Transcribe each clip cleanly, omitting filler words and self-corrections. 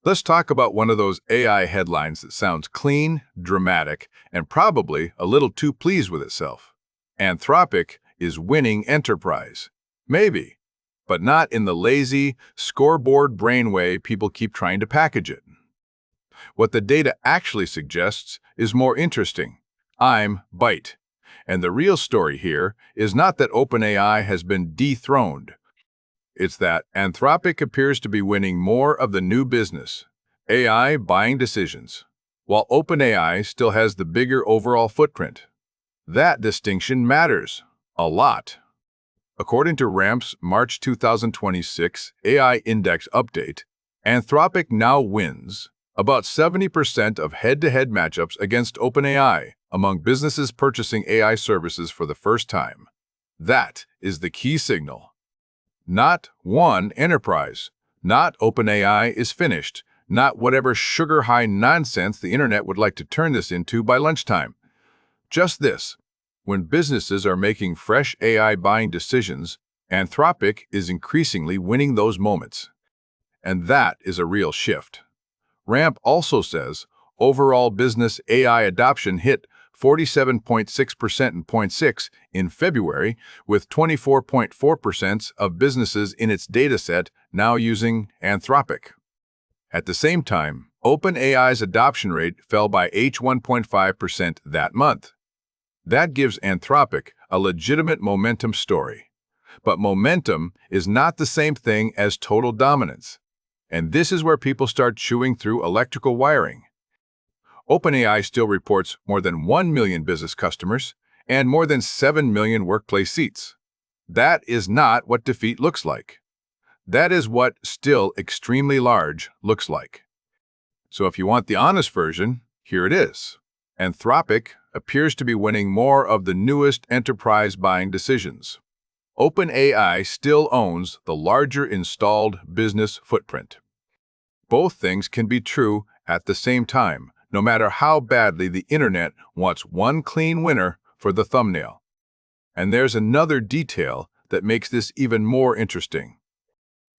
Let's talk about one of those AI headlines that sounds clean, dramatic, and probably a little too pleased with itself. Anthropic is winning enterprise. Maybe, but not in the lazy, scoreboard brain way people keep trying to package it. What the data actually suggests is more interesting. I'm Byte. And the real story here is not that OpenAI has been dethroned. It's that Anthropic appears to be winning more of the new business, AI buying decisions, while OpenAI still has the bigger overall footprint. That distinction matters a lot. According to RAMP's March 2026 AI Index update, Anthropic now wins about 70% of head-to-head matchups against OpenAI among businesses purchasing AI services for the first time. That is the key signal. Not one enterprise, not OpenAI is finished, not whatever sugar-high nonsense the internet would like to turn this into by lunchtime. Just this. When businesses are making fresh AI buying decisions, Anthropic is increasingly winning those moments. And that is a real shift. RAMP also says overall business AI adoption hit 47.6% in 0.6 in February, with 24.4% of businesses in its dataset now using Anthropic. At the same time, OpenAI's adoption rate fell by 1.5% that month. That gives Anthropic a legitimate momentum story. But momentum is not the same thing as total dominance. And this is where people start chewing through electrical wiring. OpenAI still reports more than 1 million business customers and more than 7 million workplace seats. That is not what defeat looks like. That is what still extremely large looks like. So if you want the honest version, here it is. Anthropic appears to be winning more of the newest enterprise buying decisions. OpenAI still owns the larger installed business footprint. Both things can be true at the same time, no matter how badly the internet wants one clean winner for the thumbnail. And there's another detail that makes this even more interesting.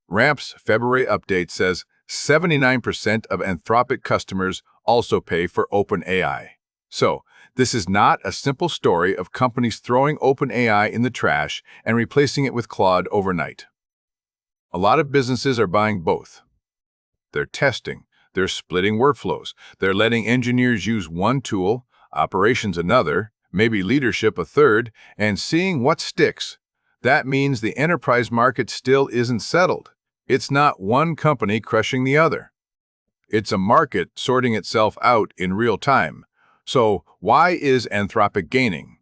RAMP's February update says 79% of Anthropic customers also pay for OpenAI. So, this is not a simple story of companies throwing OpenAI in the trash and replacing it with Claude overnight. A lot of businesses are buying both. They're testing, they're splitting workflows, they're letting engineers use one tool, operations another, maybe leadership a third, and seeing what sticks. That means the enterprise market still isn't settled. It's not one company crushing the other. It's a market sorting itself out in real time. So, why is Anthropic gaining?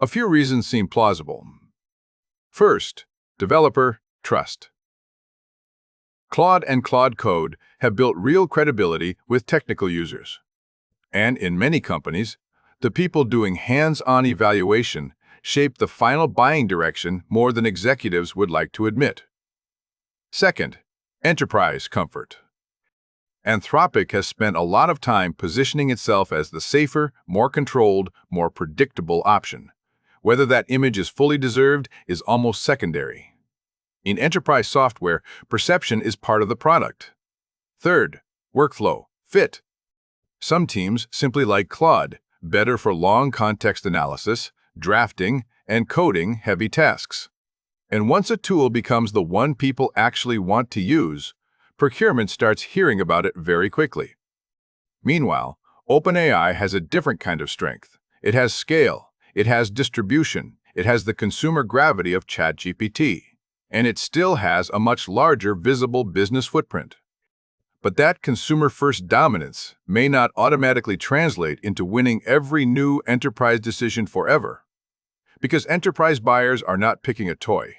A few reasons seem plausible. First, developer trust. Claude and Claude Code have built real credibility with technical users. And in many companies, the people doing hands-on evaluation shape the final buying direction more than executives would like to admit. Second, enterprise comfort. Anthropic has spent a lot of time positioning itself as the safer, more controlled, more predictable option. Whether that image is fully deserved is almost secondary. In enterprise software, perception is part of the product. Third, workflow fit. Some teams simply like Claude, better for long context analysis, drafting, and coding heavy tasks. And once a tool becomes the one people actually want to use, procurement starts hearing about it very quickly. Meanwhile, OpenAI has a different kind of strength. It has scale, it has distribution, it has the consumer gravity of ChatGPT, and it still has a much larger visible business footprint. But that consumer-first dominance may not automatically translate into winning every new enterprise decision forever, because enterprise buyers are not picking a toy.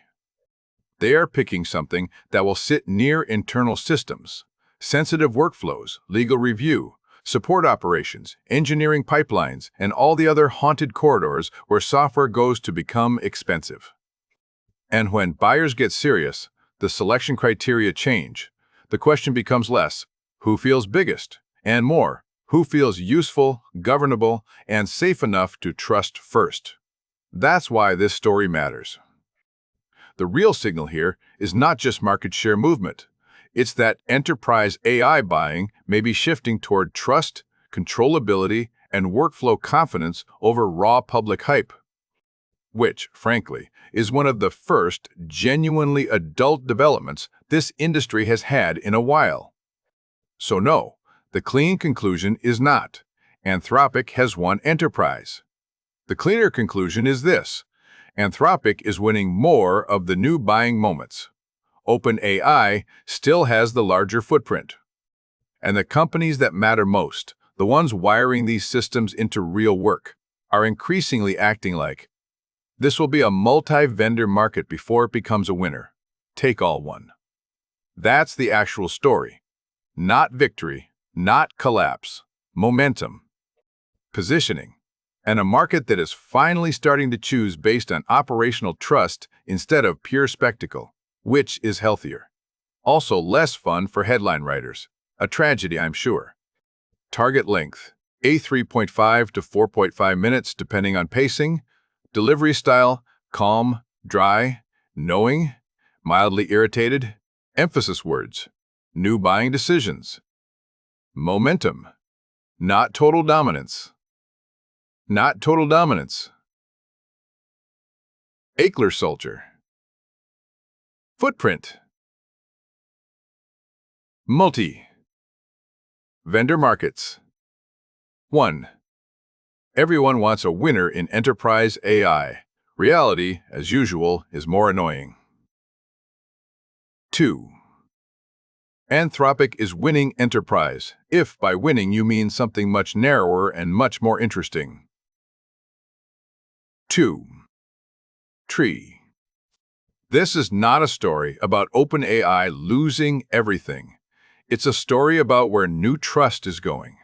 They are picking something that will sit near internal systems, sensitive workflows, legal review, support operations, engineering pipelines, and all the other haunted corridors where software goes to become expensive. And when buyers get serious, the selection criteria change. The question becomes less, who feels biggest, and more, who feels useful, governable, and safe enough to trust first. That's why this story matters. The real signal here is not just market share movement. It's that enterprise AI buying may be shifting toward trust, controllability, and workflow confidence over raw public hype, which, frankly, is one of the first genuinely adult developments this industry has had in a while. So no, the clean conclusion is not. Anthropic has won enterprise. The cleaner conclusion is this: Anthropic is winning more of the new buying moments. OpenAI still has the larger footprint. And the companies that matter most, the ones wiring these systems into real work, are increasingly acting like, this will be a multi-vendor market before it becomes a winner. Take all one. That's the actual story. Not victory, not collapse, momentum, positioning, and a market that is finally starting to choose based on operational trust instead of pure spectacle. Which is healthier? Also less fun for headline writers. A tragedy, I'm sure. Target length: 3.5 to 4.5 minutes depending on pacing. Delivery style: calm, dry, knowing, mildly irritated. Emphasis words: new buying decisions. Momentum: not total dominance. Not total dominance. Ackler Soldier. Footprint: multi. Vendor markets. 1. Everyone wants a winner in enterprise AI. Reality, as usual, is more annoying. 2. Anthropic is winning enterprise, if by winning you mean something much narrower and much more interesting. 2. Tree. This is not a story about OpenAI losing everything. It's a story about where new trust is going.